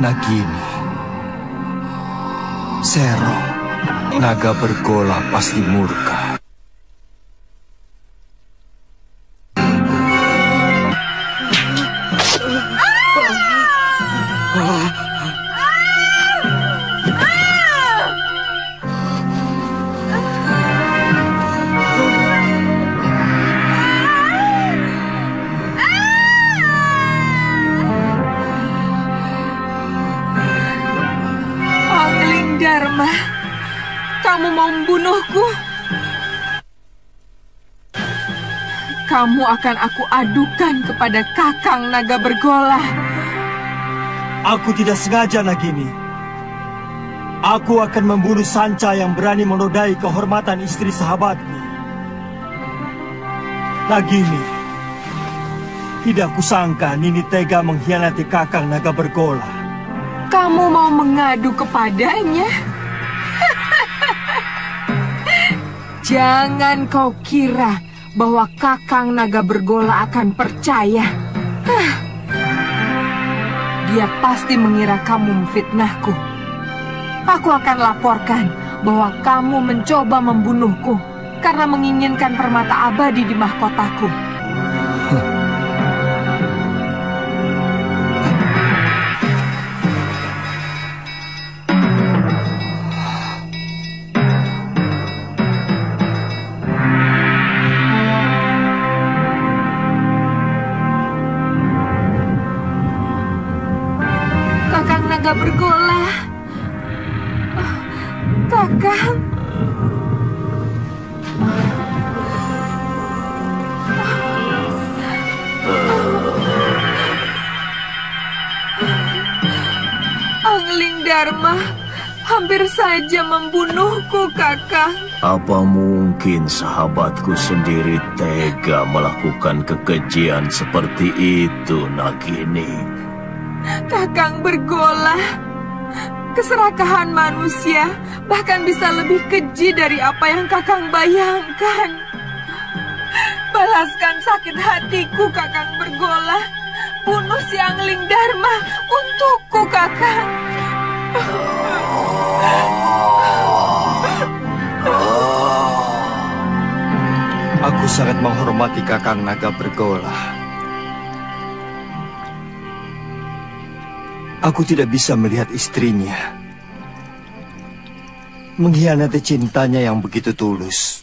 Nagini, Sero, naga bergola pasti murka. Dharma, kamu mau membunuhku? Kamu akan aku adukan kepada Kakang Naga Bergola. Aku tidak sengaja, Nagini. Aku akan membunuh Sanca yang berani menodai kehormatan istri sahabatku. Nagini, tidak kusangka Nini tega mengkhianati Kakang Naga Bergola. Kamu mau mengadu kepadanya? Jangan kau kira bahwa Kakang Naga Bergola akan percaya. Dia pasti mengira kamu memfitnahku. Aku akan laporkan bahwa kamu mencoba membunuhku karena menginginkan permata abadi di mahkotaku. Naga Bergola. Kakang. Angling Dharma hampir saja membunuhku, Kakang. Apa mungkin sahabatku sendiri tega melakukan kekejian seperti itu, Nagini? Kakang Bergola, keserakahan manusia bahkan bisa lebih keji dari apa yang Kakang bayangkan. Balaskan sakit hatiku, Kakang Bergola. Bunuh si Angling Dharma untukku, Kakang. Aku sangat menghormati Kakang Naga Bergola. Aku tidak bisa melihat istrinya mengkhianati cintanya yang begitu tulus.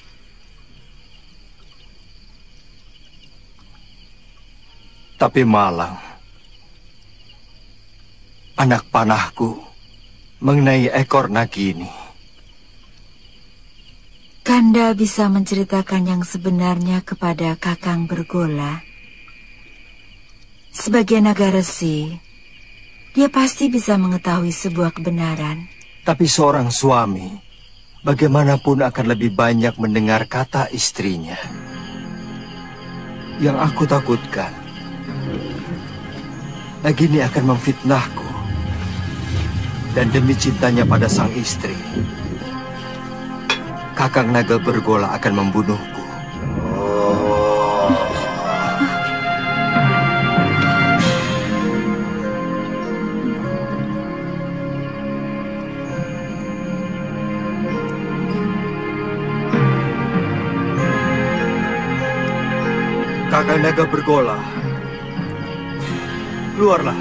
Tapi malang, anak panahku mengenai ekor Nagini. Kanda bisa menceritakan yang sebenarnya kepada Kakang Bergola. Sebagai naga resi, dia pasti bisa mengetahui sebuah kebenaran. Tapi seorang suami, bagaimanapun akan lebih banyak mendengar kata istrinya. Yang aku takutkan, Nagini akan memfitnahku. Dan demi cintanya pada sang istri, Kakang Naga Bergola akan membunuhku. Kakang Naga Bergola, keluarlah.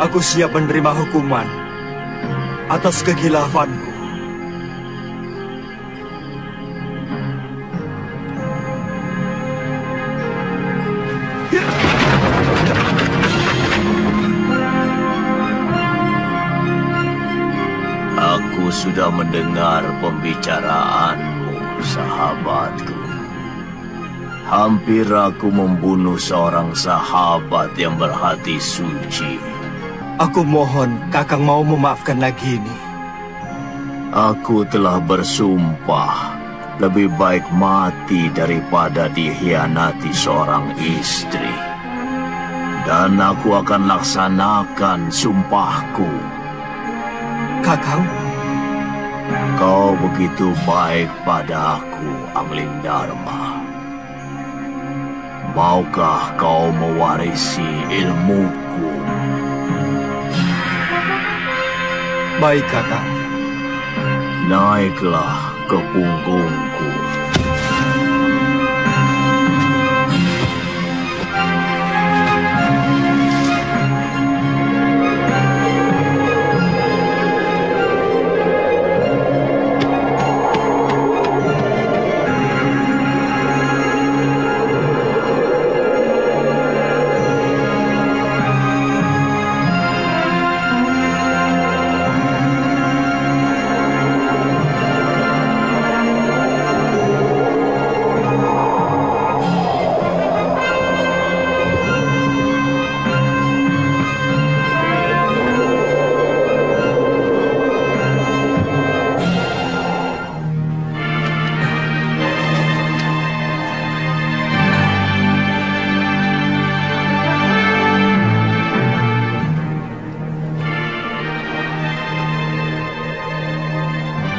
Aku siap menerima hukuman atas kekhilaafanku. Aku sudah mendengar pembicaraanmu, sahabatku. Hampir aku membunuh seorang sahabat yang berhati suci. Aku mohon Kakang mau memaafkan Nagini. Aku telah bersumpah lebih baik mati daripada dikhianati seorang istri. Dan aku akan laksanakan sumpahku. Kakang? Kau begitu baik padaku, Anglingdarma. Maukah kau mewarisi ilmuku? Baik, Kakang. Naiklah ke punggungku.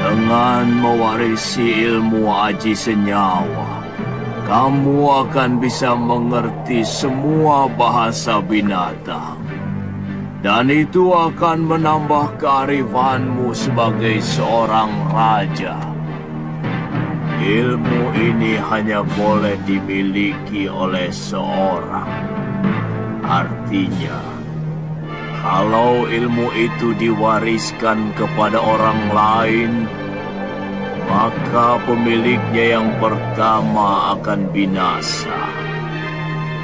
Dengan mewarisi ilmu aji senyawa, kamu akan bisa mengerti semua bahasa binatang. Dan itu akan menambah kearifanmu sebagai seorang raja. Ilmu ini hanya boleh dimiliki oleh seorang. Artinya, kalau ilmu itu diwariskan kepada orang lain, maka pemiliknya yang pertama akan binasa.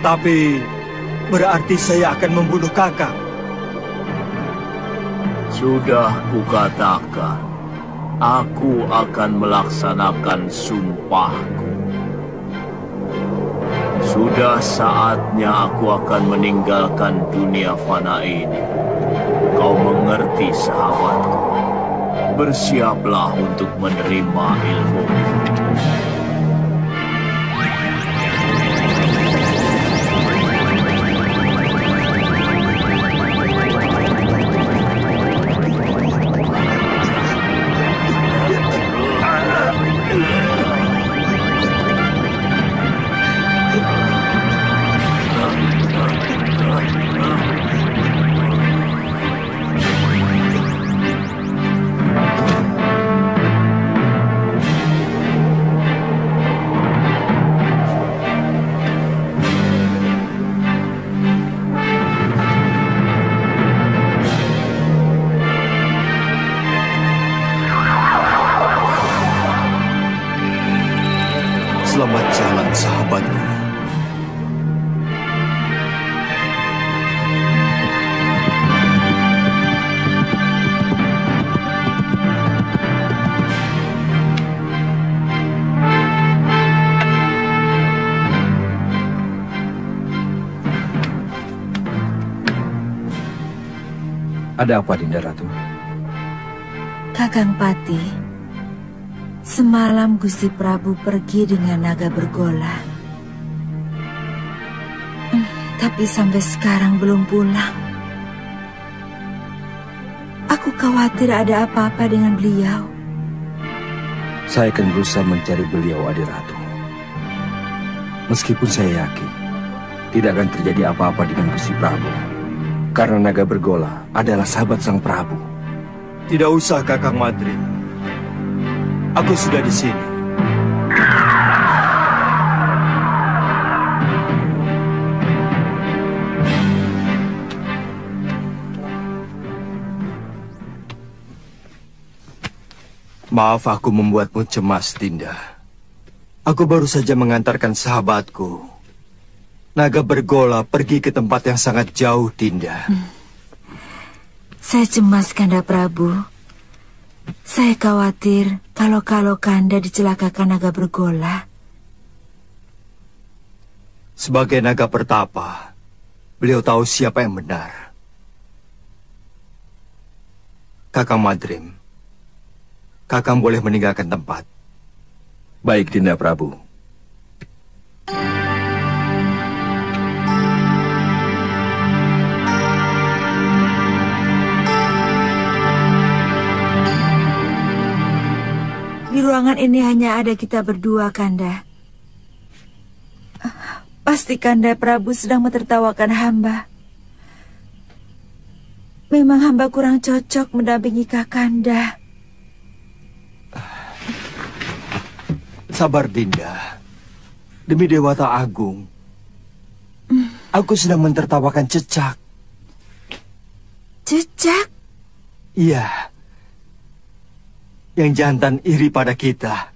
Tapi berarti saya akan membunuh Kakang. Sudah kukatakan, aku akan melaksanakan sumpahku. Sudah saatnya aku akan meninggalkan dunia fana ini. Kau mengerti, sahabatku? Bersiaplah untuk menerima ilmu. Selamat jalan, sahabatku. Ada apa, Dinda Ratu? Kakang Pati, semalam Gusti Prabu pergi dengan naga bergola. Tapi sampai sekarang belum pulang. Aku khawatir ada apa-apa dengan beliau. Saya akan berusaha mencari beliau, Adiratu. Meskipun saya yakin tidak akan terjadi apa-apa dengan Gusti Prabu. Karena naga bergola adalah sahabat Sang Prabu. Tidak usah, Kakang Madrid. Aku sudah di sini. Maaf aku membuatmu cemas, Dinda. Aku baru saja mengantarkan sahabatku, naga bergola, pergi ke tempat yang sangat jauh, Dinda. Saya cemas, Kanda Prabu. Saya khawatir kalau Kanda dicelakakan naga bergola. Sebagai naga pertapa, beliau tahu siapa yang benar. Kakang Madrim, Kakang boleh meninggalkan tempat. Baik, Dinda Prabu. Di ruangan ini hanya ada kita berdua, Kanda. Pasti Kanda Prabu sedang mentertawakan hamba. Memang hamba kurang cocok mendampingi Kakanda. Sabar, Dinda. Demi Dewata Agung, aku sedang mentertawakan Cecak. Cecak? Iya. Yang jantan iri pada kita.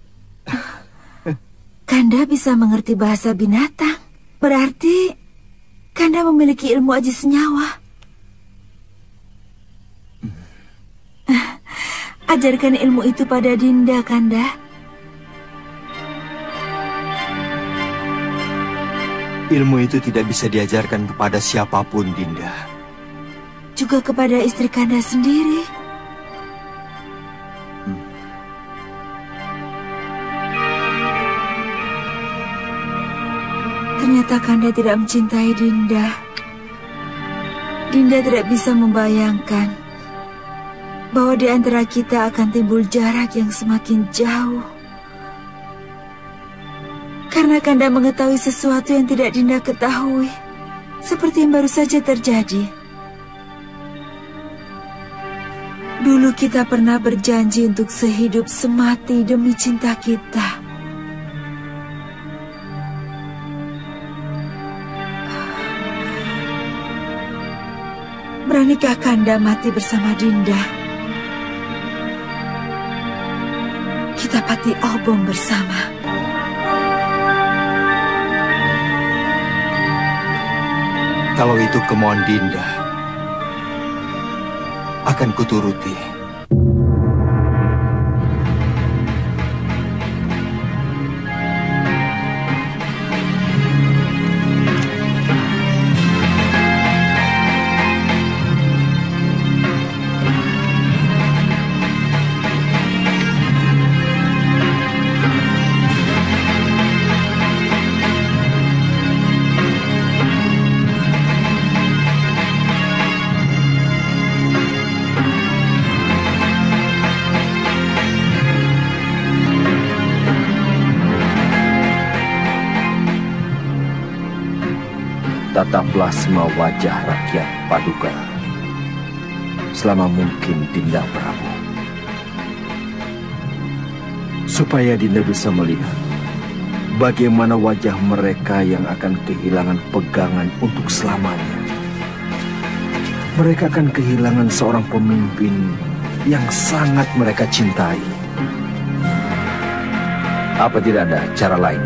Kanda bisa mengerti bahasa binatang. Berarti Kanda memiliki ilmu aji senyawa. Ajarkan ilmu itu pada Dinda, Kanda. Ilmu itu tidak bisa diajarkan kepada siapapun, Dinda. Juga kepada istri Kanda sendiri. Ternyata Kanda tidak mencintai Dinda. Dinda tidak bisa membayangkan bahwa di antara kita akan timbul jarak yang semakin jauh. Karena Kanda mengetahui sesuatu yang tidak Dinda ketahui, seperti yang baru saja terjadi. Dulu kita pernah berjanji untuk sehidup semati demi cinta kita. Beranikah Kanda mati bersama Dinda? Kita pati obong bersama. Kalau itu kemauan Dinda, akan kuturuti. Tataplah semua wajah rakyat Paduka selama mungkin, Dinda Prabu, supaya Dinda bisa melihat bagaimana wajah mereka yang akan kehilangan pegangan untuk selamanya. Mereka akan kehilangan seorang pemimpin yang sangat mereka cintai. Apa tidak ada cara lain?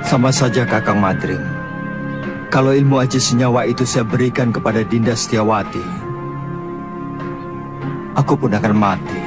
Sama saja, Kakang Madrim. Kalau ilmu aji senyawa itu saya berikan kepada Dinda Setiawati, aku pun akan mati.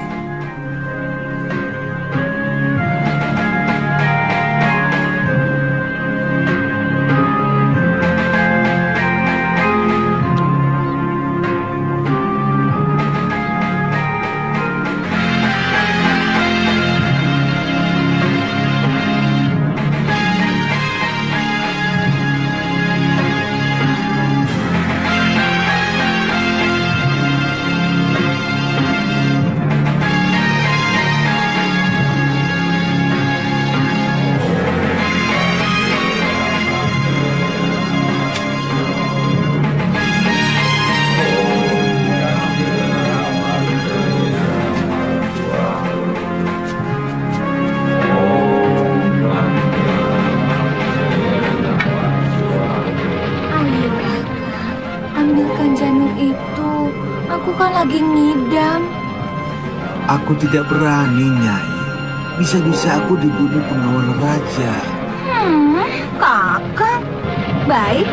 Aku tidak berani, Nyai. Bisa-bisa aku dibunuh pengawal raja. Kakang. Baik,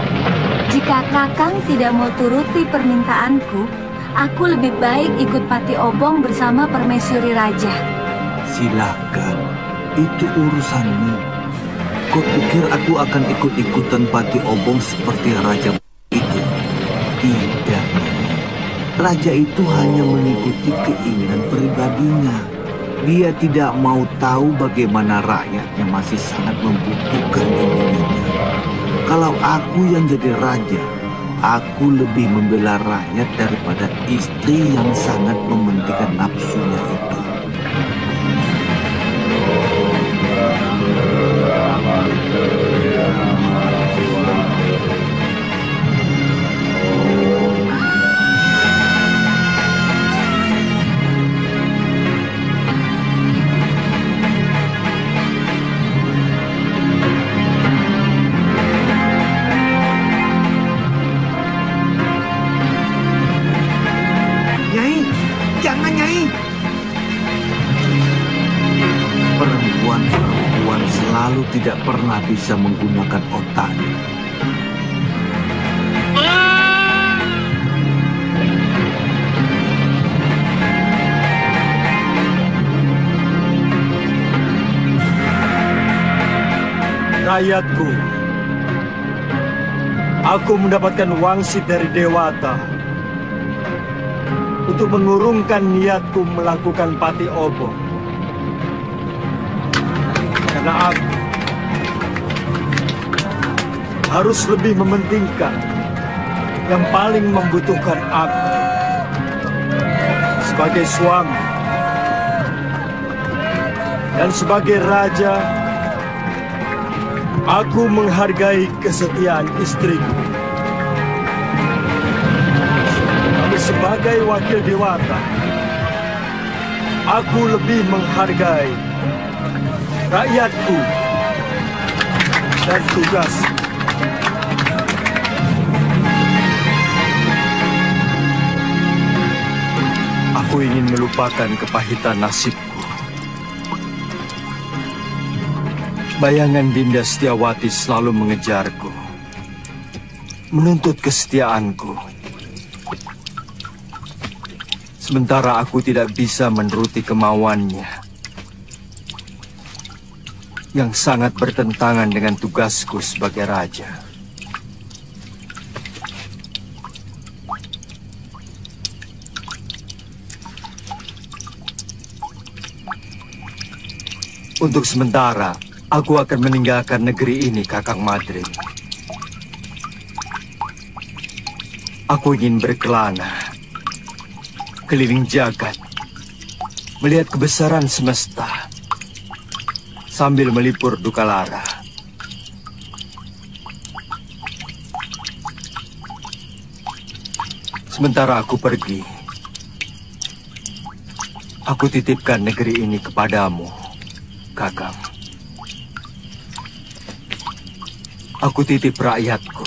jika Kakang tidak mau turuti permintaanku, Aku lebih baik ikut Pati Obong bersama permaisuri raja. Silakan, itu urusanmu. Kau pikir aku akan ikut-ikutan Pati Obong seperti raja itu? Tidak. Raja itu hanya mengikuti keinginan pribadinya. Dia tidak mau tahu bagaimana rakyatnya masih sangat membutuhkan ininya. Kalau aku yang jadi raja, aku lebih membela rakyat daripada istri yang sangat mementingkan nafsunya itu. Perempuan selalu tidak pernah bisa menggunakan otaknya. Rakyatku, aku mendapatkan wangsit dari Dewata untuk mengurungkan niatku melakukan Pati Obong. Karena aku harus lebih mementingkan yang paling membutuhkan aku sebagai suami dan sebagai raja. Aku menghargai kesetiaan istriku. Tapi sebagai wakil Dewata, aku lebih menghargai rakyatku dan tugas. Aku ingin melupakan kepahitan nasibku. Bayangan Dinda Setiawati selalu mengejarku, menuntut kesetiaanku. Sementara aku tidak bisa menuruti kemauannya yang sangat bertentangan dengan tugasku sebagai raja. Untuk sementara, aku akan meninggalkan negeri ini, Kakang Madrim. Aku ingin berkelana, keliling jagat, melihat kebesaran semesta, sambil melipur duka lara. Sementara aku pergi, aku titipkan negeri ini kepadamu, Kakang. Aku titip rakyatku.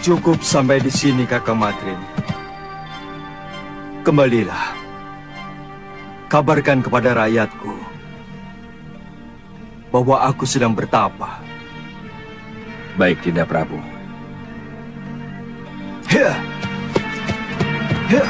Cukup sampai di sini, Kakang Madrim. Kembalilah. Kabarkan kepada rakyatku bahwa aku sedang bertapa. Baik, Dinda Prabu. Ya. Ya.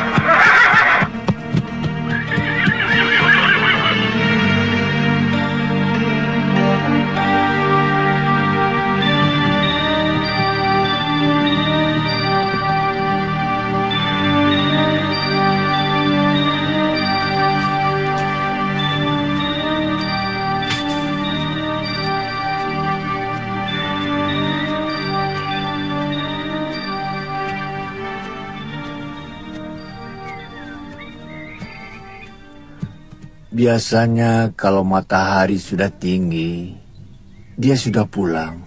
Biasanya kalau matahari sudah tinggi, dia sudah pulang.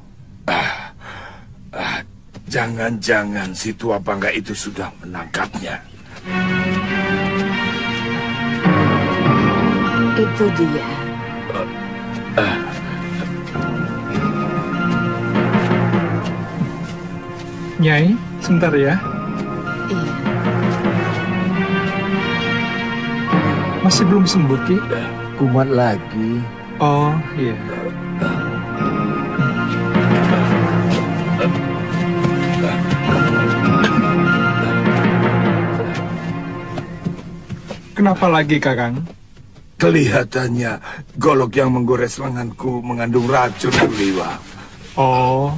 Jangan-jangan si tua bangga itu sudah menangkapnya. Itu dia. Nyai, sebentar ya. Iya. Masih belum sembuh, Ki? Kumat lagi. Oh, iya. Kenapa lagi, Kakang? Kelihatannya golok yang menggores lenganku mengandung racun, Liwa. Oh,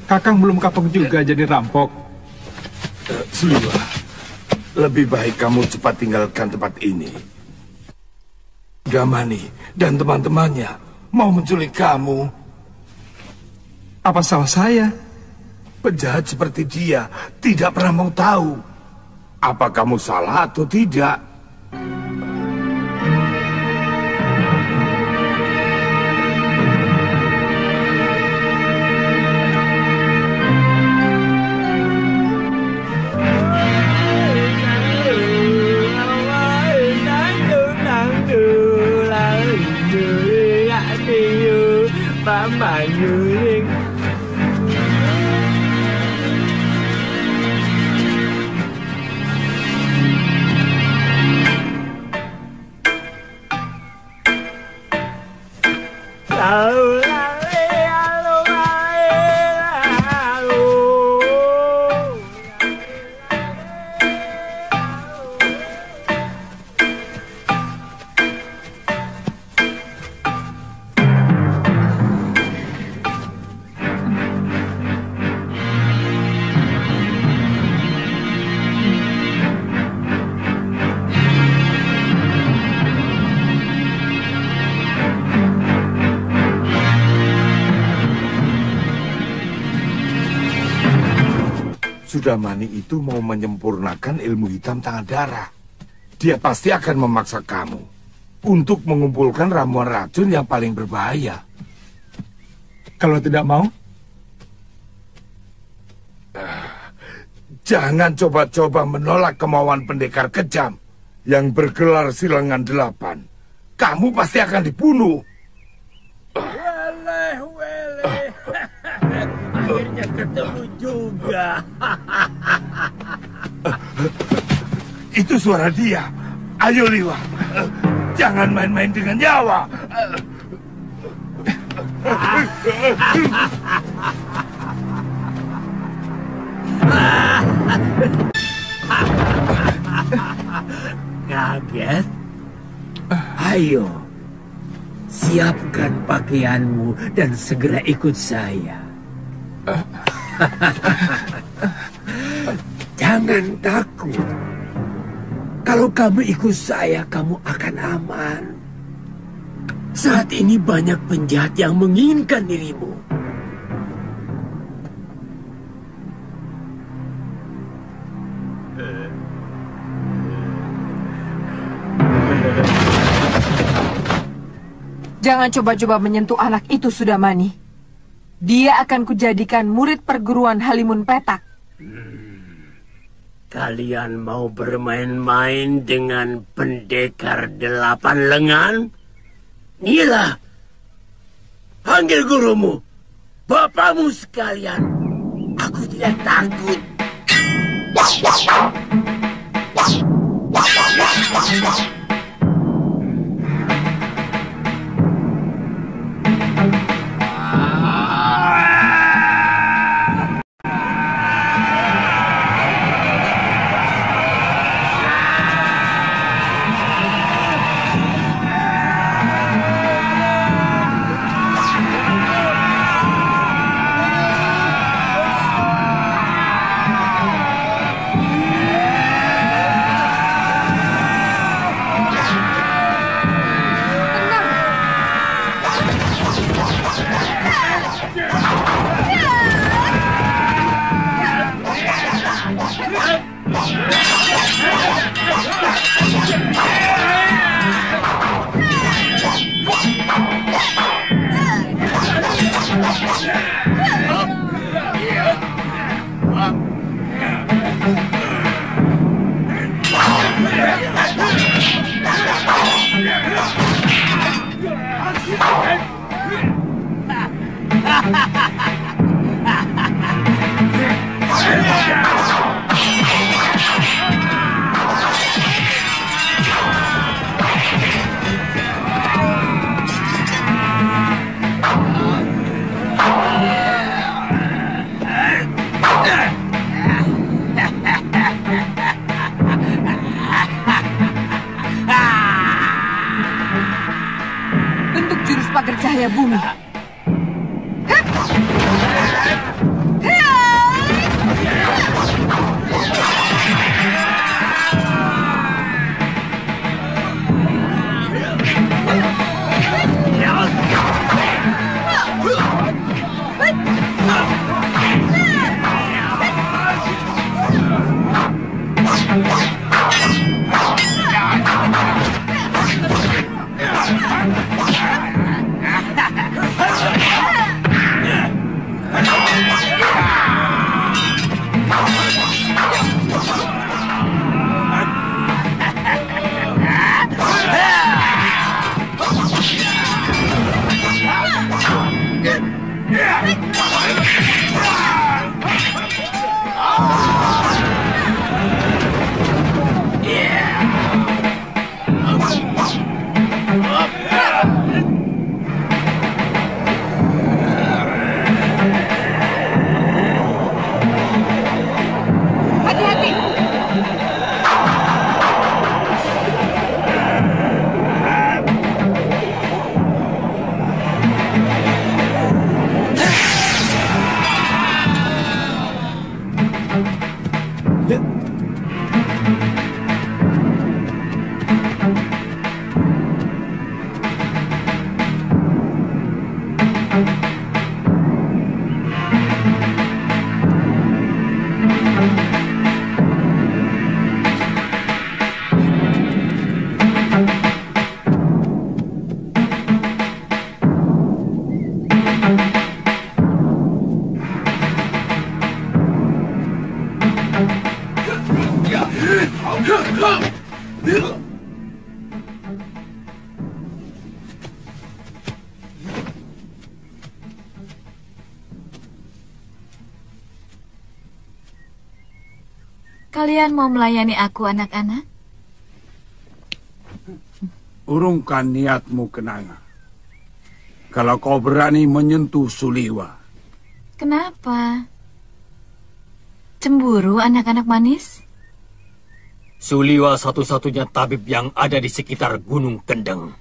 Kakang belum kapok juga jadi rampok. Suliwa, lebih baik kamu cepat tinggalkan tempat ini. Damani dan teman-temannya mau menculik kamu. Apa salah saya? Penjahat seperti dia tidak pernah mau tahu apa kamu salah atau tidak. Sudamani itu mau menyempurnakan ilmu hitam tangan darah. Dia pasti akan memaksa kamu untuk mengumpulkan ramuan racun yang paling berbahaya. Kalau tidak mau? Jangan coba-coba menolak kemauan pendekar kejam yang bergelar Silangan 8. Kamu pasti akan dibunuh. Akhirnya ketemu juga. Itu suara dia. Ayo Liwa, jangan main-main dengan nyawa. Kaget? Ayo, siapkan pakaianmu dan segera ikut saya. Jangan takut. Kalau kamu ikut saya, kamu akan aman. Saat ini banyak penjahat yang menginginkan dirimu. Jangan coba-coba menyentuh anak itu, Sudamani. Dia akan kujadikan murid perguruan Halimun Petak. Kalian mau bermain-main dengan pendekar 8 lengan? Nila, panggil gurumu, bapakmu sekalian. Aku tidak takut. cahaya bumi. Kalian mau melayani aku, anak-anak? Urungkan niatmu, Kenanga. Kalau kau berani menyentuh Suliwa. Kenapa? Cemburu, anak-anak manis? Suliwa satu-satunya tabib yang ada di sekitar Gunung Kendeng.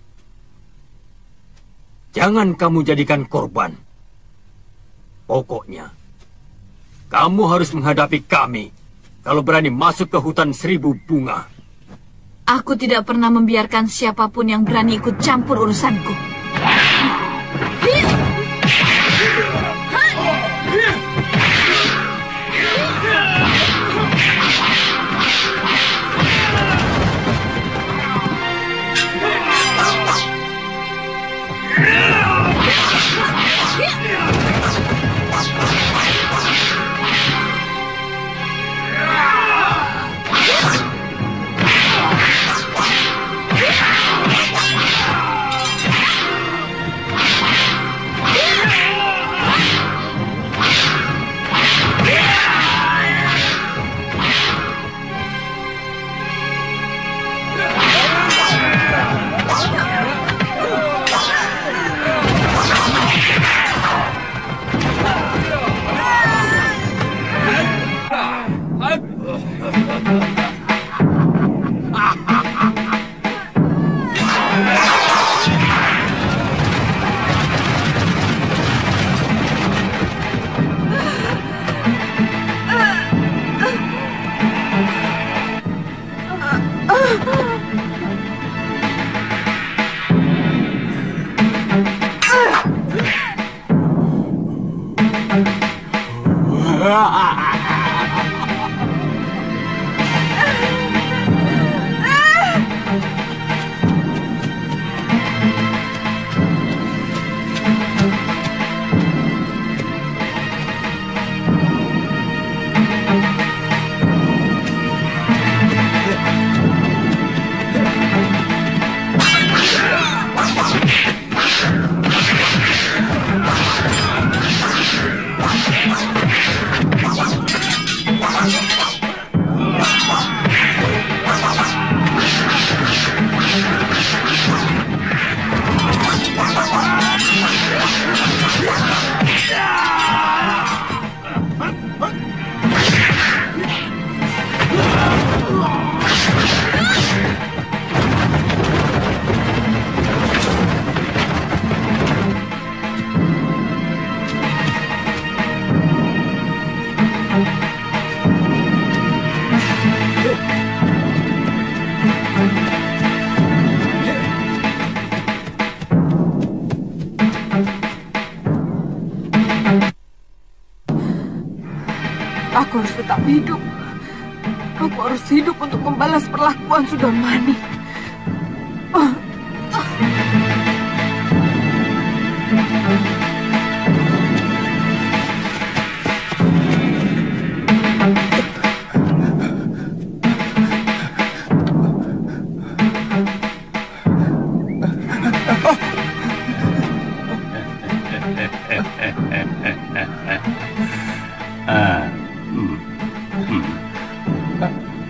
Jangan kamu jadikan korban. Pokoknya, kamu harus menghadapi kami kalau berani masuk ke hutan 1000 bunga. Aku tidak pernah membiarkan siapapun yang berani ikut campur urusanku. Aku harus tetap hidup. Aku harus hidup untuk membalas perlakuan Sudamani.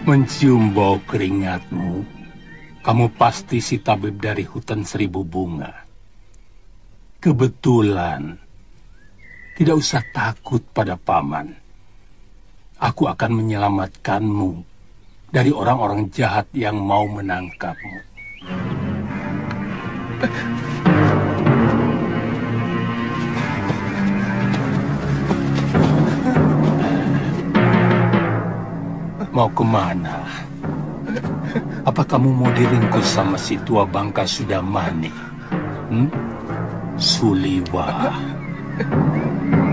Mencium bau keringatmu, kamu pasti si tabib dari hutan seribu bunga. Kebetulan, tidak usah takut pada paman. Aku akan menyelamatkanmu dari orang-orang jahat yang mau menangkapmu. Mau kemana? Apa kamu mau diringkus sama si tua bangka Sudamani? Suliwa.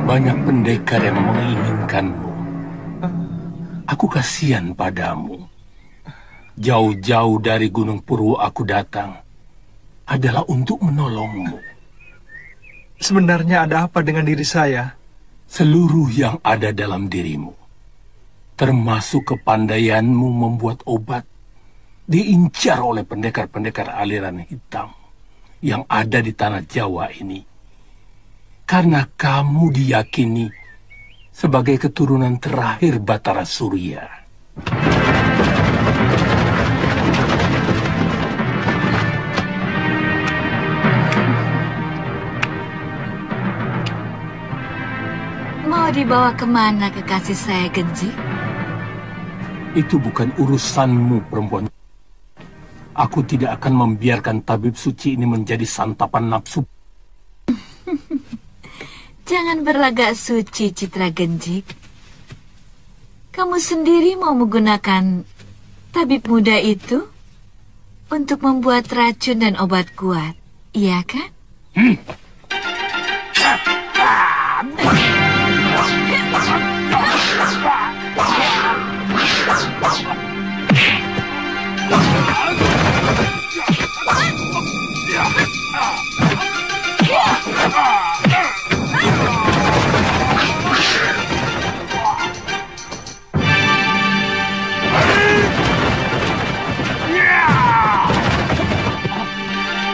Banyak pendekar yang menginginkanmu. Aku kasihan padamu. Jauh-jauh dari Gunung Purwo aku datang adalah untuk menolongmu. Sebenarnya ada apa dengan diri saya? Seluruh yang ada dalam dirimu, termasuk kepandaianmu membuat obat, diincar oleh pendekar-pendekar aliran hitam yang ada di tanah Jawa ini. Karena kamu diyakini sebagai keturunan terakhir Batara Surya. Mau dibawa kemana kekasih saya, Genji? Itu bukan urusanmu, perempuan. Aku tidak akan membiarkan tabib suci ini menjadi santapan nafsu. Jangan berlagak suci, Citra Genji. Kamu sendiri mau menggunakan tabib muda itu untuk membuat racun dan obat kuat, iya kan?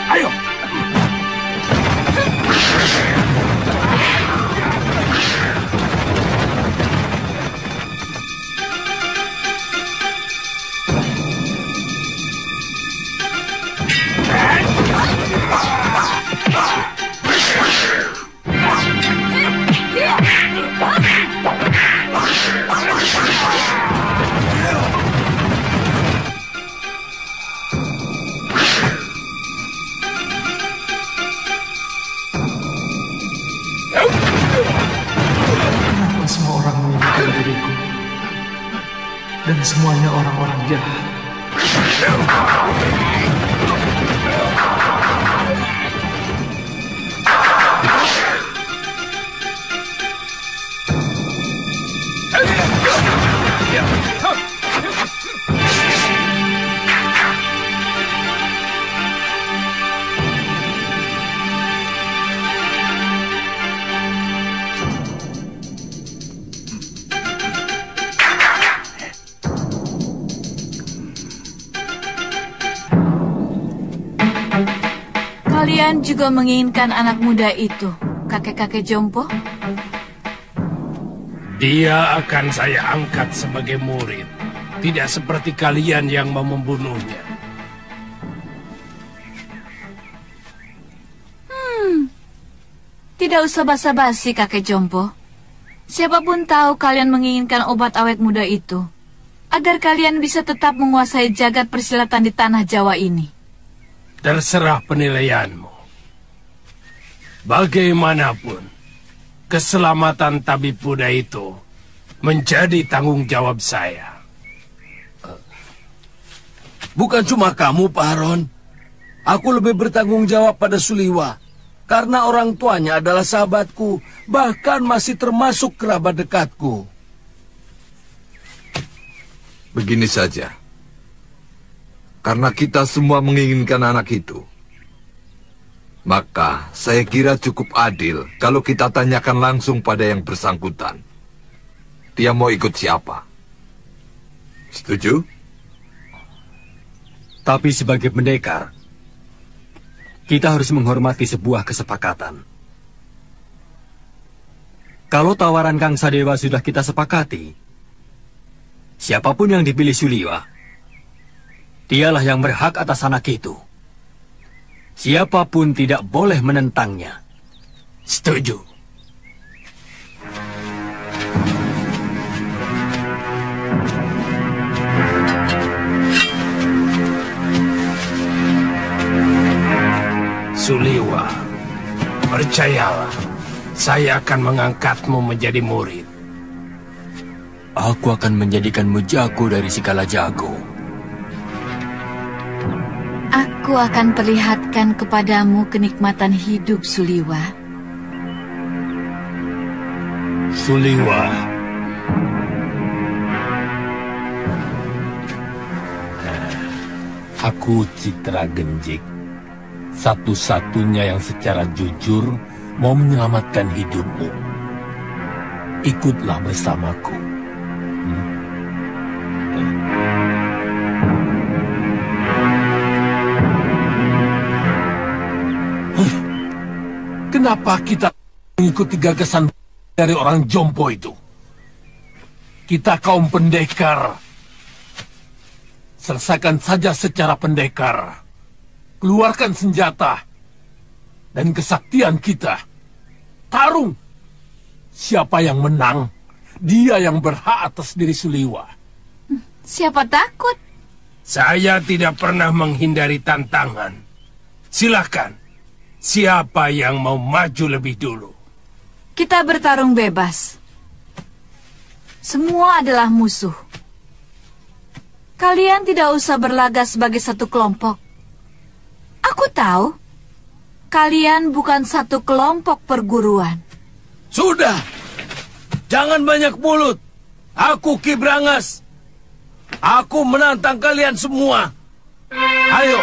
Ayo. Kenapa semua orang menginginkan diriku? Dan semuanya orang-orang jahat. Kalian juga menginginkan anak muda itu, kakek-kakek jompo? Dia akan saya angkat sebagai murid. Tidak seperti kalian yang mau membunuhnya. Tidak usah basa-basi, kakek jompo. Siapapun tahu kalian menginginkan obat awet muda itu, agar kalian bisa tetap menguasai jagat persilatan di tanah Jawa ini. Terserah penilaianmu. Bagaimanapun, keselamatan tabib muda itu menjadi tanggung jawab saya. Bukan cuma kamu, Pak Haron. Aku lebih bertanggung jawab pada Suliwa. Karena orang tuanya adalah sahabatku, bahkan masih termasuk kerabat dekatku. Begini saja. Karena kita semua menginginkan anak itu, maka saya kira cukup adil kalau kita tanyakan langsung pada yang bersangkutan. Dia mau ikut siapa? Setuju? Tapi sebagai pendekar, kita harus menghormati sebuah kesepakatan. Kalau tawaran Kang Sadewa sudah kita sepakati, siapapun yang dipilih Suliwa, dialah yang berhak atas anak itu. Siapapun tidak boleh menentangnya. Setuju. Suliwa, percayalah, saya akan mengangkatmu menjadi murid. Aku akan menjadikanmu jago dari segala jago. Aku akan perlihatkan kepadamu kenikmatan hidup, Suliwa. Suliwa. Aku Citra Genjik, satu-satunya yang secara jujur mau menyelamatkan hidupmu. Ikutlah bersamaku. Kenapa kita mengikuti gagasan dari orang jompo itu? Kita kaum pendekar. Selesaikan saja secara pendekar. Keluarkan senjata dan kesaktian kita. Tarung. Siapa yang menang, dia yang berhak atas diri Suliwa. Siapa takut? Saya tidak pernah menghindari tantangan. Silakan. Siapa yang mau maju lebih dulu? Kita bertarung bebas. Semua adalah musuh. Kalian tidak usah berlagak sebagai satu kelompok. Aku tahu, kalian bukan satu kelompok perguruan. Sudah, jangan banyak mulut. Aku Ki Brangas. Aku menantang kalian semua. Ayo.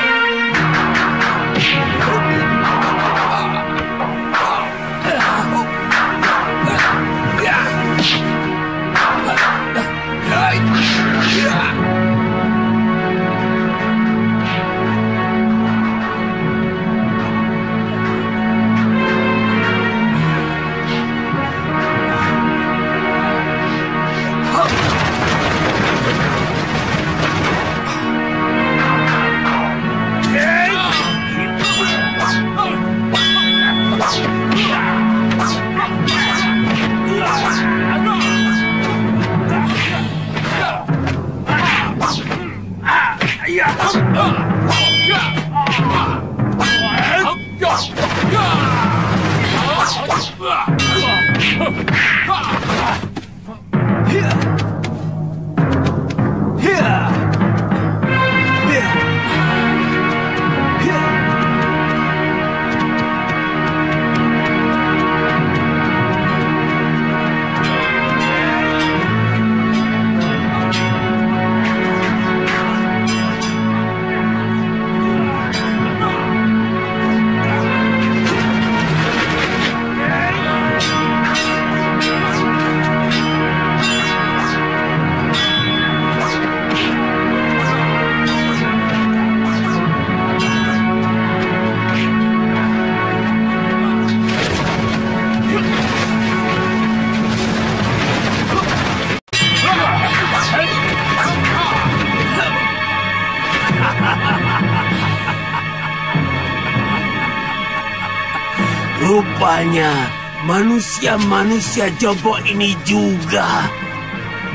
Rupanya manusia-manusia jompo ini juga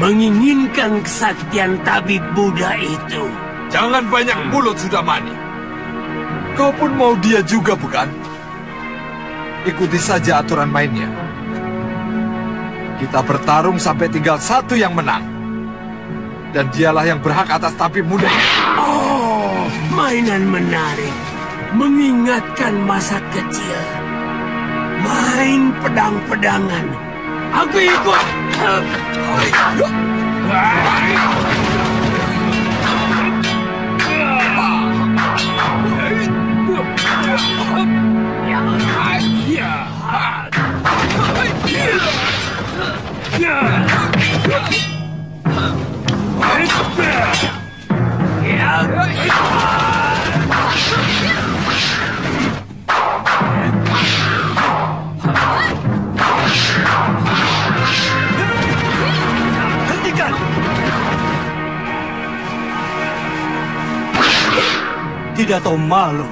menginginkan kesaktian tabib Buddha itu. Jangan banyak mulut, Sudamani. Kau pun mau dia juga, bukan? Ikuti saja aturan mainnya. Kita bertarung sampai tinggal satu yang menang. Dan dialah yang berhak atas tabib muda. Oh, mainan menarik. Mengingatkan masa kecil. Main pedang-pedangan. Aku ikut. tidak tahu malu.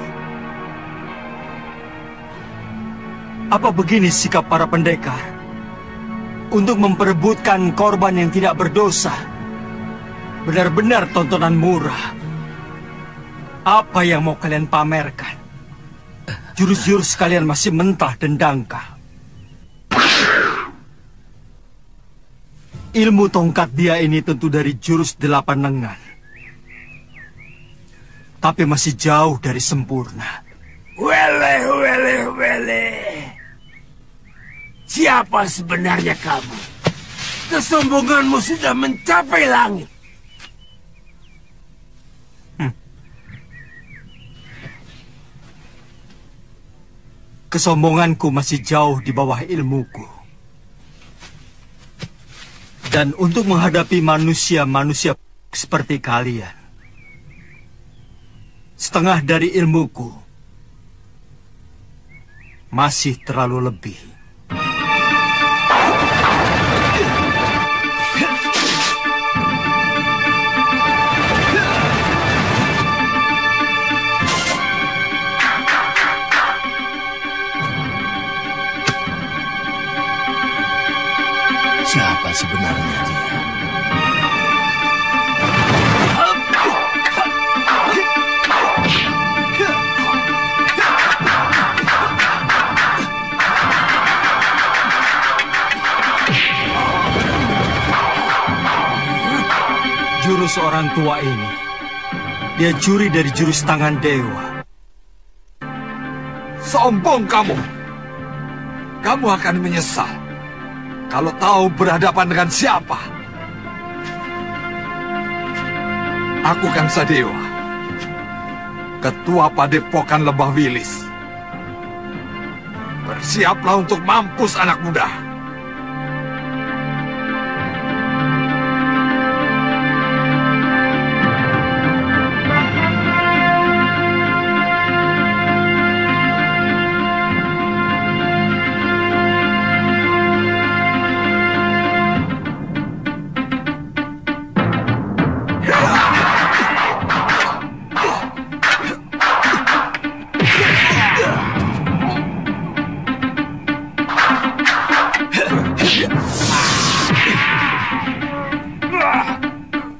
Apa begini sikap para pendekar? Untuk memperebutkan korban yang tidak berdosa. Benar-benar tontonan murah. Apa yang mau kalian pamerkan? Jurus-jurus kalian masih mentah dan dangkal. Ilmu tongkat dia ini tentu dari jurus 8 lengan. Tapi masih jauh dari sempurna. Wele. Siapa sebenarnya kamu? Kesombonganmu sudah mencapai langit. Kesombonganku masih jauh di bawah ilmuku. Dan untuk menghadapi manusia-manusia seperti kalian, setengah dari ilmuku masih terlalu lebih. Siapa sebenarnya dia? Jurus orang tua ini, dia curi dari jurus tangan dewa. Sombong kamu. Kamu akan menyesal kalau tahu berhadapan dengan siapa. Aku Kangsa Dewa, Ketua Padepokan Lembah Wilis. Bersiaplah untuk mampus anak muda.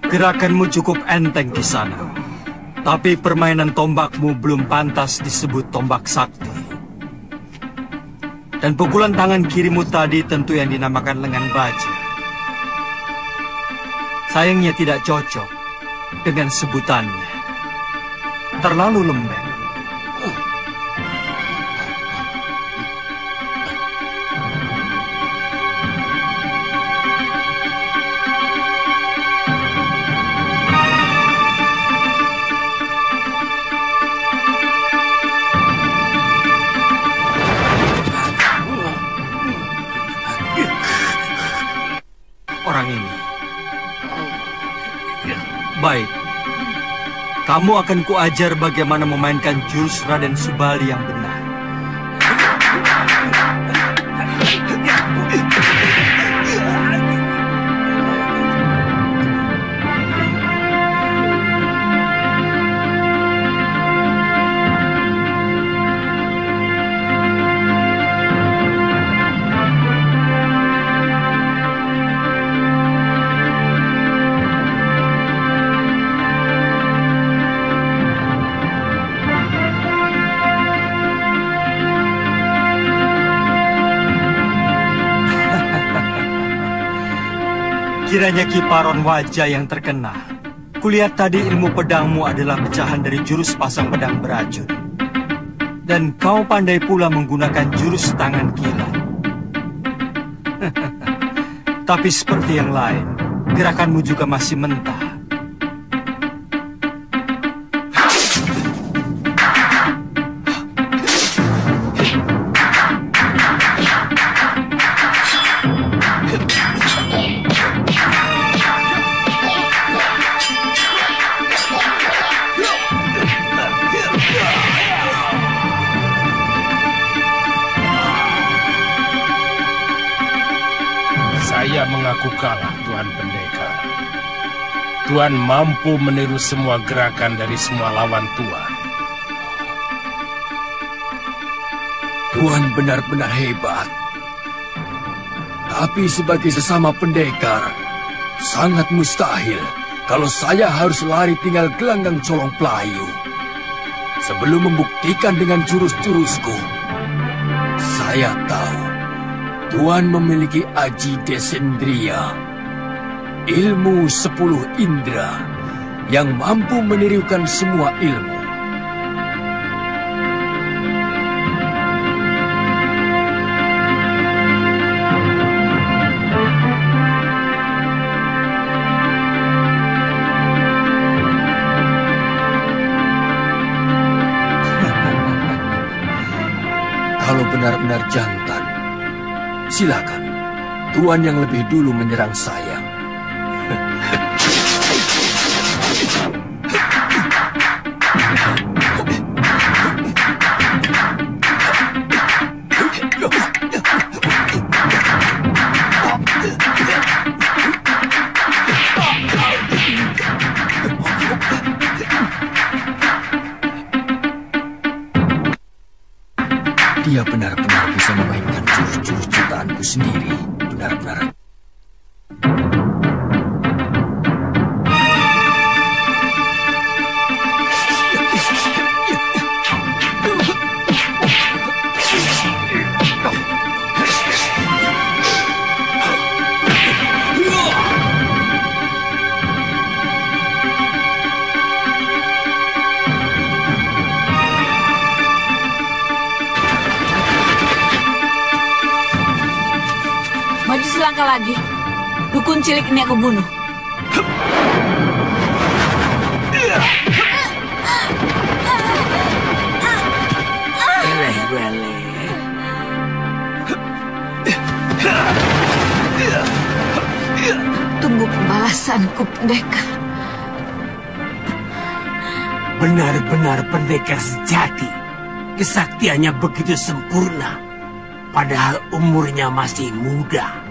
Gerakanmu cukup enteng di sana, tapi permainan tombakmu belum pantas disebut tombak sakti. Dan pukulan tangan kirimu tadi tentu yang dinamakan lengan baja. Sayangnya tidak cocok dengan sebutannya. Terlalu lembek. Baik, kamu akan kuajar bagaimana memainkan jurus Raden Subali yang benar. Kiranya kiparon wajah yang terkenal. Kulihat tadi ilmu pedangmu adalah pecahan dari jurus pasang pedang beracun. Dan kau pandai pula menggunakan jurus tangan kilat. Tapi seperti yang lain, gerakanmu juga masih mentah. Mengaku kalah, Tuan Pendekar. Tuan mampu meniru semua gerakan dari semua lawan Tuan. Tuan benar-benar hebat. Tapi sebagai sesama pendekar, sangat mustahil kalau saya harus lari tinggal gelanggang colong pelayu. Sebelum membuktikan dengan jurus-jurusku, saya tahu Tuan memiliki Aji Desendria, ilmu 10 indera yang mampu menirukan semua ilmu. Kalau benar-benar jantan, silakan. Tuan yang lebih dulu menyerang saya. Dia benar-benar bisa memainkan jurus-jurus ciptaanku sendiri. Benar-benar. Selangkah lagi, dukun cilik ini aku bunuh. Tunggu pembalasanku, pendekar. Benar-benar pendekar sejati. Kesaktiannya begitu sempurna. Padahal umurnya masih muda.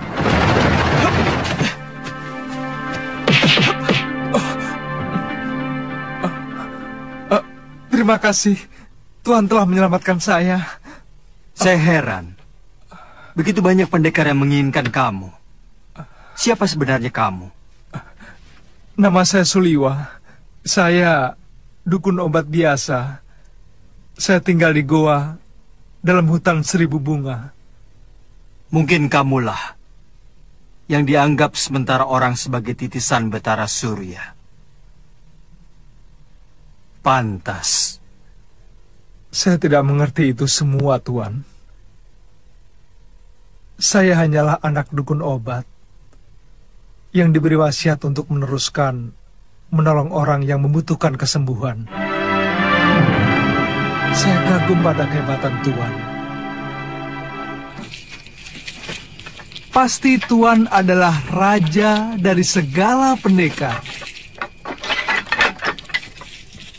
Terima kasih. Tuhan telah menyelamatkan saya. Saya heran. Begitu banyak pendekar yang menginginkan kamu. Siapa sebenarnya kamu? Nama saya Suliwa. Saya dukun obat biasa. Saya tinggal di goa dalam hutan 1000 bunga. Mungkin kamulah yang dianggap sementara orang sebagai titisan Betara Surya. Pantas. Saya tidak mengerti itu semua, Tuan. Saya hanyalah anak dukun obat yang diberi wasiat untuk menolong orang yang membutuhkan kesembuhan. Saya kagum pada kehebatan Tuan. Pasti Tuan adalah raja dari segala pendekar.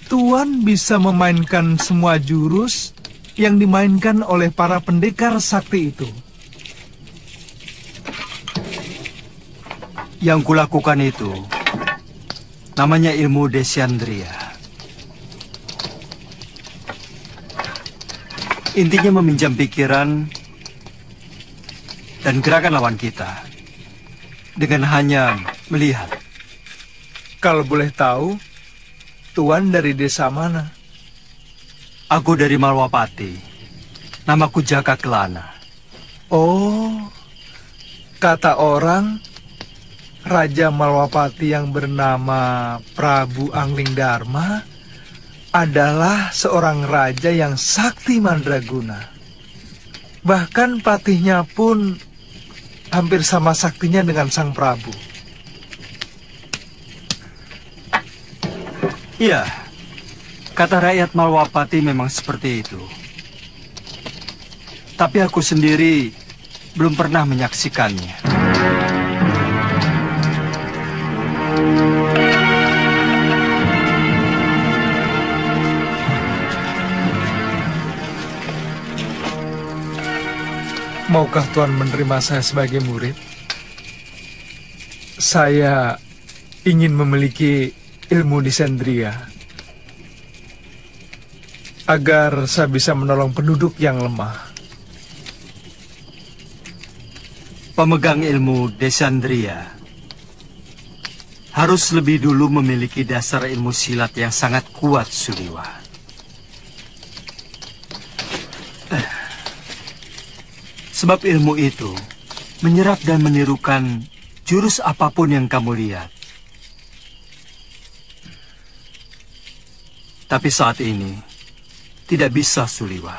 Tuan bisa memainkan semua jurus yang dimainkan oleh para pendekar sakti itu. Yang kulakukan itu namanya ilmu Desendria. Intinya meminjam pikiran dan gerakan lawan kita dengan hanya melihat. Kalau boleh tahu, Tuan dari desa mana? Aku dari Malwapati. Namaku Jaka Kelana. Oh, kata orang, Raja Malwapati yang bernama Prabu Angling Dharma adalah seorang raja yang sakti mandraguna. Bahkan patihnya pun hampir sama saktinya dengan Sang Prabu. Iya, kata rakyat Malwapati memang seperti itu. Tapi aku sendiri belum pernah menyaksikannya. Maukah Tuan menerima saya sebagai murid? Saya ingin memiliki ilmu Desendria agar saya bisa menolong penduduk yang lemah. pemegang ilmu Desandria harus lebih dulu memiliki dasar ilmu silat yang sangat kuat, Suliwa. Sebab ilmu itu menyerap dan menirukan jurus apapun yang kamu lihat. Tapi saat ini tidak bisa, Suliwa.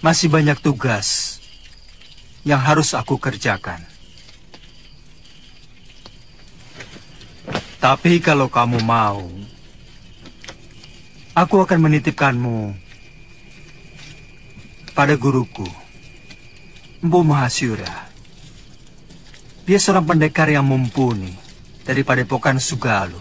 Masih banyak tugas yang harus aku kerjakan. Tapi kalau kamu mau, aku akan menitipkanmu pada guruku, Mpu Mahasyura. Dia seorang pendekar yang mumpuni dari Padepokan Sugalu.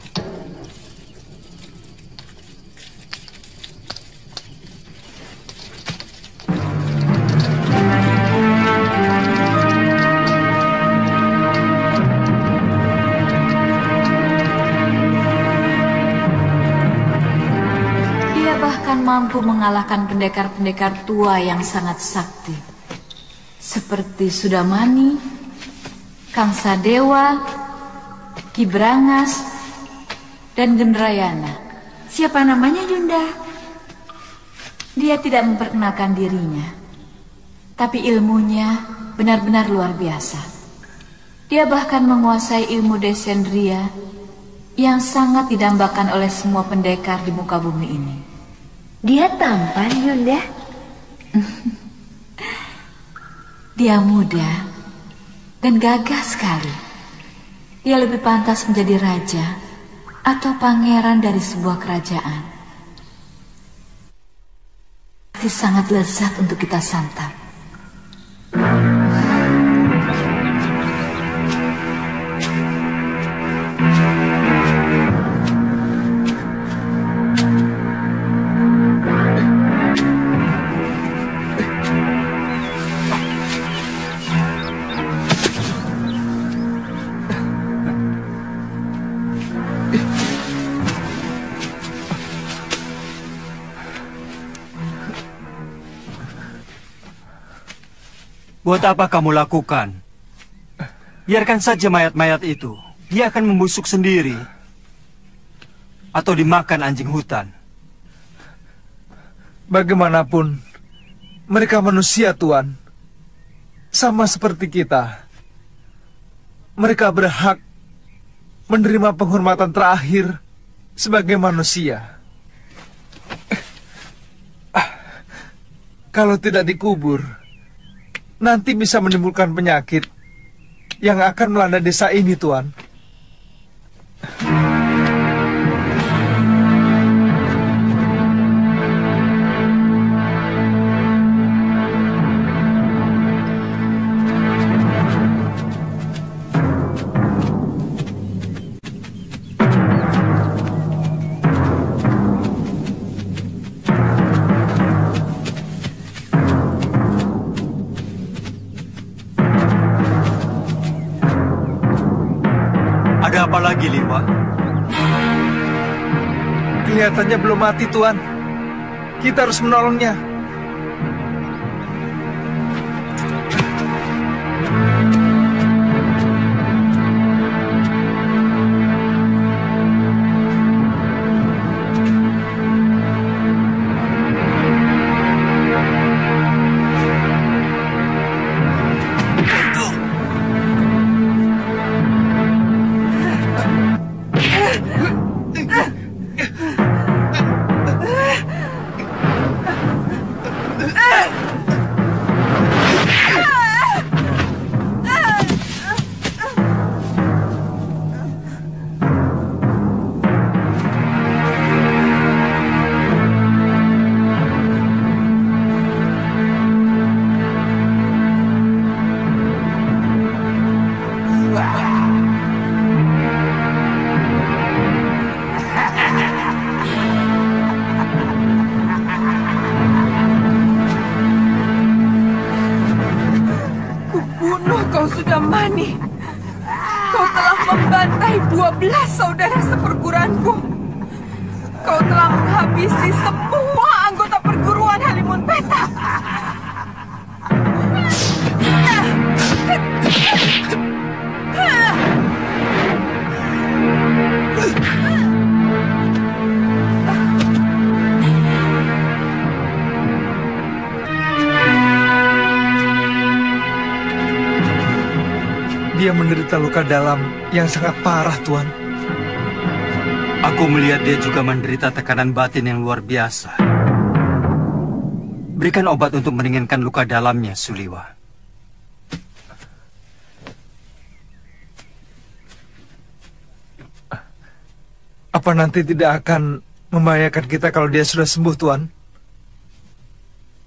Dia bahkan mampu mengalahkan pendekar-pendekar tua yang sangat sakti, seperti Sudamani, Kang Sadewa, Ki Brangas, dan Gendrayana. Siapa namanya, Yunda? Dia tidak memperkenalkan dirinya, tapi ilmunya benar-benar luar biasa. Dia bahkan menguasai ilmu Desandria yang sangat didambakan oleh semua pendekar di muka bumi ini. Dia tampan, Yunda? Dia muda dan gagah sekali. Dia lebih pantas menjadi raja atau pangeran dari sebuah kerajaan. Pasti sangat lezat untuk kita santap. Buat apa kamu lakukan? Biarkan saja mayat-mayat itu. Dia akan membusuk sendiri. Atau dimakan anjing hutan. Bagaimanapun, mereka manusia, Tuan. Sama seperti kita. Mereka berhak menerima penghormatan terakhir sebagai manusia. Kalau tidak dikubur, nanti bisa menimbulkan penyakit yang akan melanda desa ini, Tuan. Apa lagi, Liwa? Kelihatannya belum mati, Tuan. Kita harus menolongnya. Sudamani, kau telah membantai 12 saudara seperguruanku. Kau telah menghabisi semua anggota perguruan Halimun Petak. Dia menderita luka dalam yang sangat parah, Tuan. Aku melihat dia juga menderita tekanan batin yang luar biasa. Berikan obat untuk meringankan luka dalamnya, Suliwa. Apa nanti tidak akan membahayakan kita kalau dia sudah sembuh, Tuan?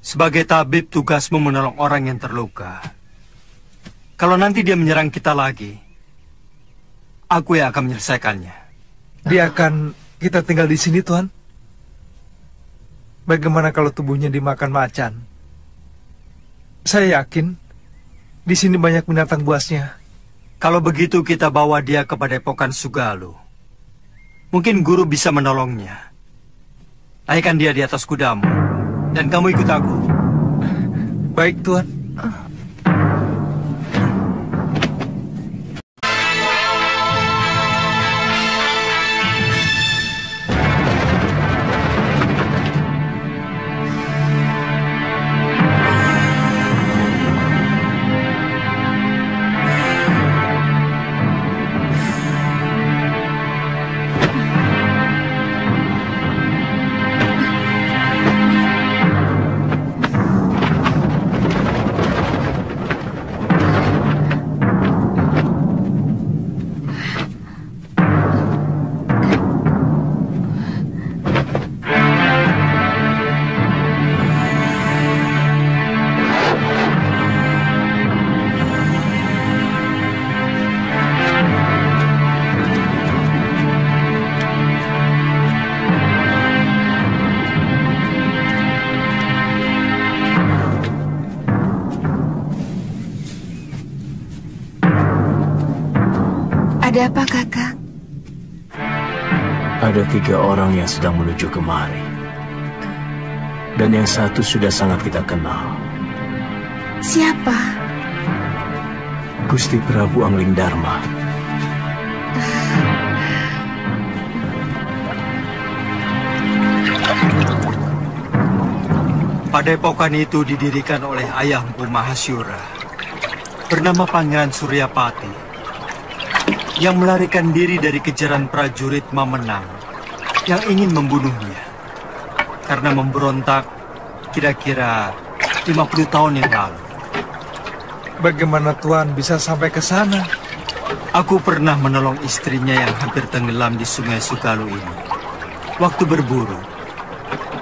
Sebagai tabib, tugasmu menolong orang yang terluka. Kalau nanti dia menyerang kita lagi, aku yang akan menyelesaikannya. Dia akan kita tinggal di sini, Tuan? Bagaimana kalau tubuhnya dimakan macan? Saya yakin di sini banyak binatang buasnya. Kalau begitu kita bawa dia ke Padepokan Sugalu. Mungkin guru bisa menolongnya. Naikkan dia di atas kudamu, dan kamu ikut aku. Baik, Tuan. Ada apa, Kakang? Ada 3 orang yang sedang menuju kemari. Dan yang satu sudah sangat kita kenal. Siapa? Gusti Prabu Anglingdarma. Padepokan itu didirikan oleh ayahku Mahasyura, bernama Pangeran Suryapati, yang melarikan diri dari kejaran prajurit Mamenang yang ingin membunuhnya karena memberontak kira-kira 50 tahun yang lalu. Bagaimana Tuan bisa sampai ke sana? Aku pernah menolong istrinya yang hampir tenggelam di Sungai Sugalu ini waktu berburu.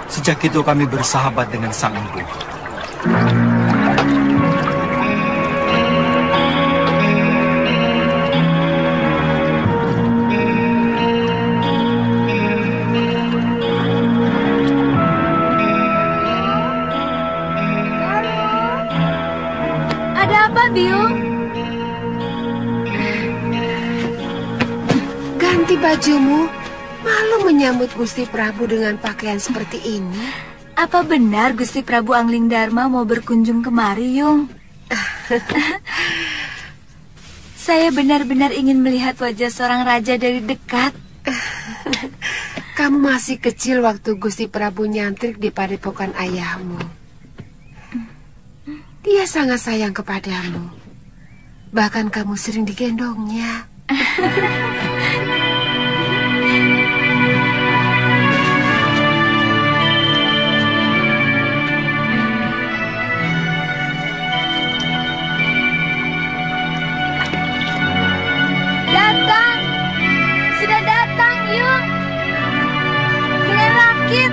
Sejak itu kami bersahabat dengan Sang Empu. Biung, ganti bajumu. Malu menyambut Gusti Prabu dengan pakaian seperti ini. Apa benar Gusti Prabu Anglingdarma mau berkunjung kemari, Yung? Saya benar-benar ingin melihat wajah seorang raja dari dekat. Kamu masih kecil waktu Gusti Prabu nyantrik di padepokan ayahmu. Dia sangat sayang kepadamu. Bahkan kamu sering digendongnya. Datang! Sudah datang, Yung! Kalian rakit!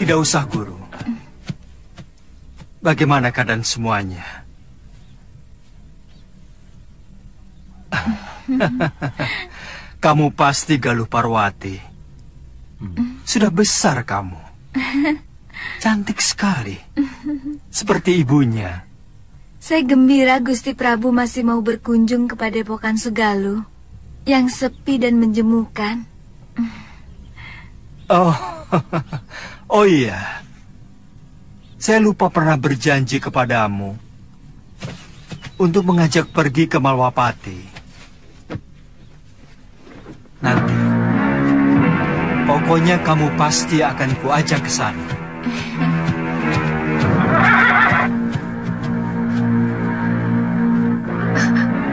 Tidak usah, Guru. Bagaimana keadaan semuanya? Kamu pasti Galuh Parwati. Sudah besar kamu. Cantik sekali. Seperti ibunya. Saya gembira Gusti Prabu masih mau berkunjung ke Padepokan Sugaluh yang sepi dan menjemukan. Oh iya. Saya lupa pernah berjanji kepadamu untuk mengajak pergi ke Malwapati. Nanti, pokoknya kamu pasti akan kuajak ke sana.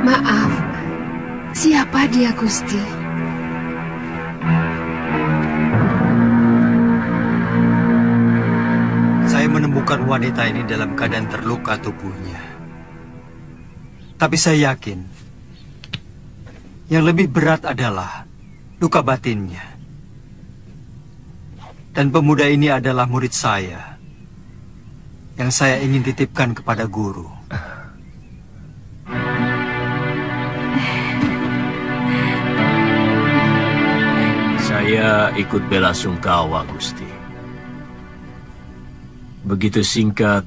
Maaf, siapa dia, Gusti? Saya menemukan wanita ini dalam keadaan terluka tubuhnya. Tapi saya yakin, yang lebih berat adalah luka batinnya. Dan pemuda ini adalah murid saya, yang saya ingin titipkan kepada guru. Saya ikut bela sungkawa, Gusti. Begitu singkat,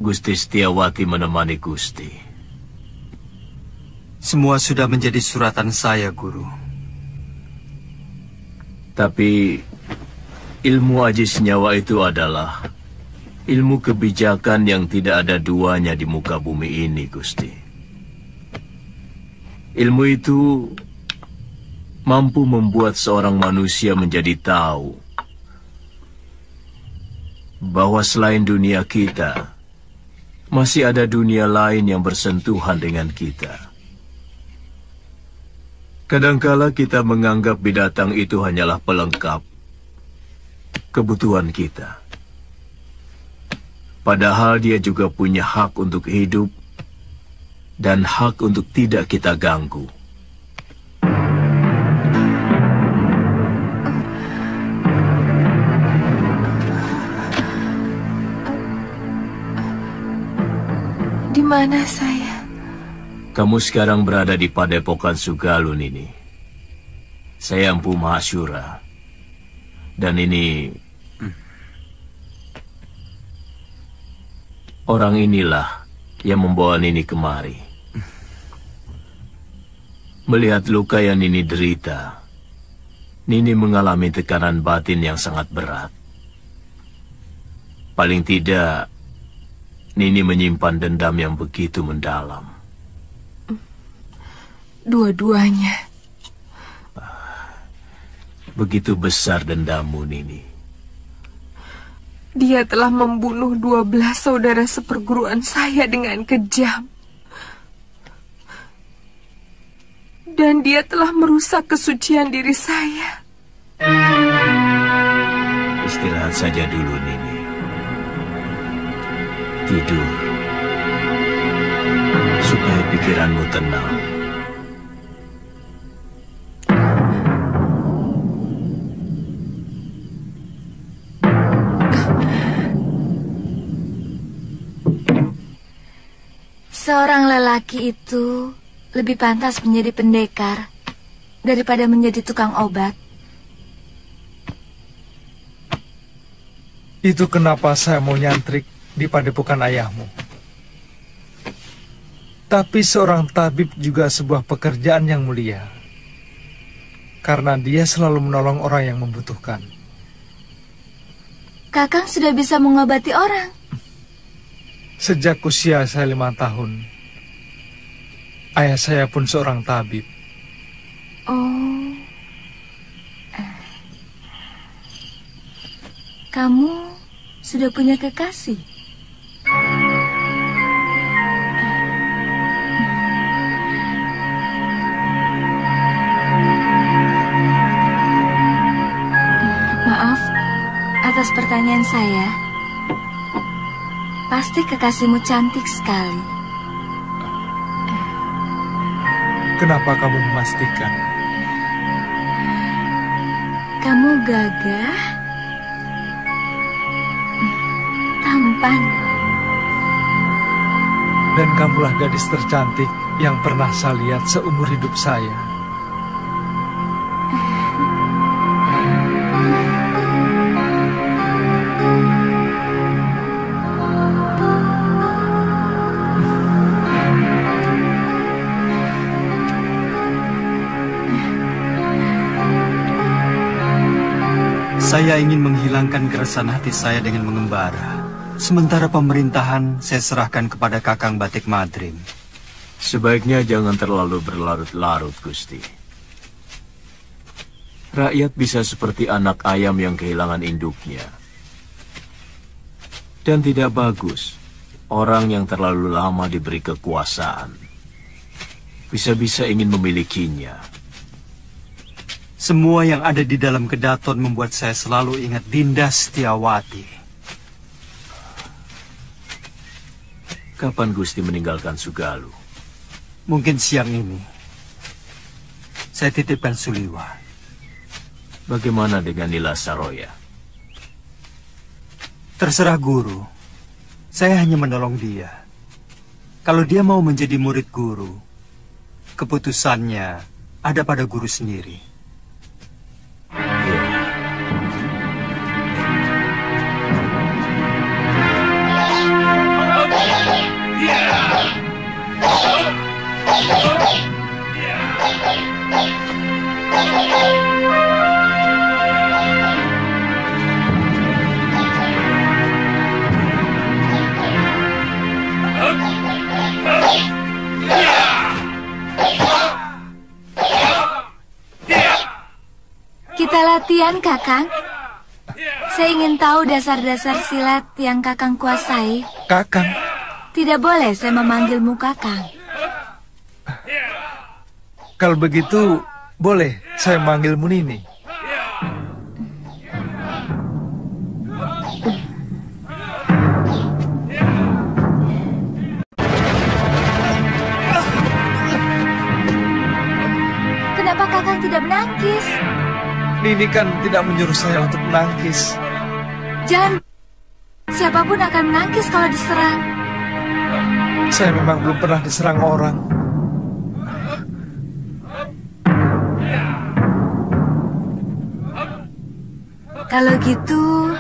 Gusti Setiawati menemani Gusti. Semua sudah menjadi suratan saya, Guru. Tapi ilmu aji senyawa itu adalah ilmu kebijakan yang tidak ada duanya di muka bumi ini, Gusti. Ilmu itu mampu membuat seorang manusia menjadi tahu bahwa selain dunia kita, masih ada dunia lain yang bersentuhan dengan kita. Kadangkala kita menganggap binatang itu hanyalah pelengkap kebutuhan kita. Padahal dia juga punya hak untuk hidup dan hak untuk tidak kita ganggu. Di mana saya? Kamu sekarang berada di Padepokan Sugaluh, Nini. Saya Empu Mahasyura. Dan ini orang inilah yang membawa Nini kemari. Melihat luka yang Nini derita, Nini mengalami tekanan batin yang sangat berat. Paling tidak, Nini menyimpan dendam yang begitu mendalam. Dua-duanya. Begitu besar dendammu, Nini. Dia telah membunuh 12 saudara seperguruan saya dengan kejam. Dan dia telah merusak kesucian diri saya. Istirahat saja dulu, Nini. Tidur, supaya pikiranmu tenang. Seorang lelaki itu lebih pantas menjadi pendekar daripada menjadi tukang obat. Itu kenapa saya mau nyantrik di padepokan ayahmu. Tapi seorang tabib juga sebuah pekerjaan yang mulia, karena dia selalu menolong orang yang membutuhkan. Kakang sudah bisa mengobati orang. Sejak usia saya 5 tahun, ayah saya pun seorang tabib. Oh, kamu sudah punya kekasih? Maaf atas pertanyaan saya. Pasti kekasihmu cantik sekali. Kenapa kamu memastikan? Kamu gagah, tampan, Dan kamulah gadis tercantik yang pernah saya lihat seumur hidup saya. Saya ingin menghilangkan keresahan hati saya dengan mengembara. Sementara pemerintahan saya serahkan kepada Kakang Batik Madrim. Sebaiknya jangan terlalu berlarut-larut, Gusti. Rakyat bisa seperti anak ayam yang kehilangan induknya. Dan tidak bagus orang yang terlalu lama diberi kekuasaan. Bisa-bisa ingin memilikinya. Semua yang ada di dalam kedaton membuat saya selalu ingat Dinda Setiawati. Kapan Gusti meninggalkan Sugalu? Mungkin siang ini. Saya titipkan Suliwa. Bagaimana dengan Nila Saroya? Terserah guru. Saya hanya menolong dia. Kalau dia mau menjadi murid guru, keputusannya ada pada guru sendiri. Kita latihan, Kakang. Saya ingin tahu dasar-dasar silat yang Kakang kuasai. Kakang? Tidak boleh saya memanggilmu Kakang. Kalau begitu, boleh saya manggilmu Nini. Kenapa Kakang tidak menangkis? Nini kan tidak menyuruh saya untuk menangkis. Jangan. Siapapun akan menangkis kalau diserang. Saya memang belum pernah diserang orang. Kalau gitu...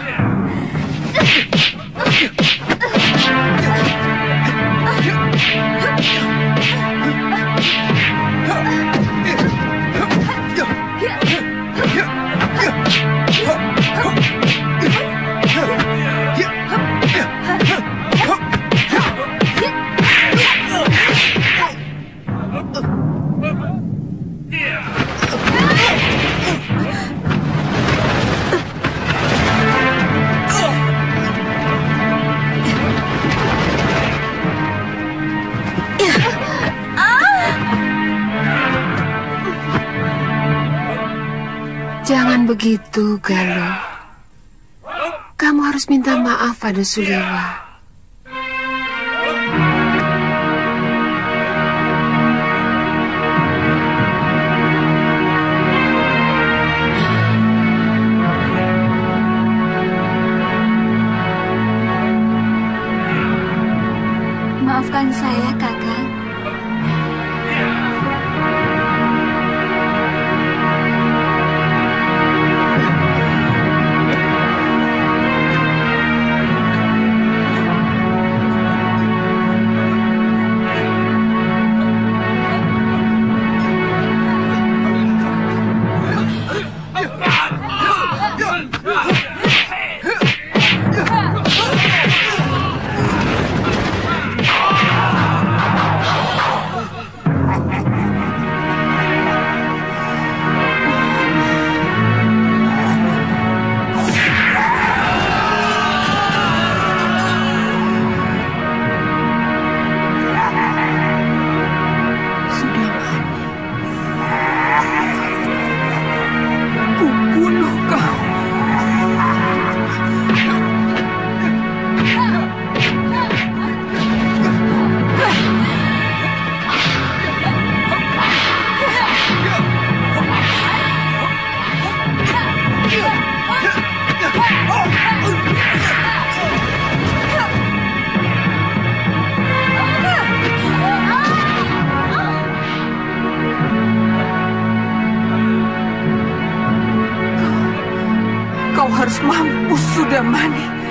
Jangan begitu, Galuh. Kamu harus minta maaf pada Suliwa. Maafkan saya, Kakang. harus mampus, Sudamani.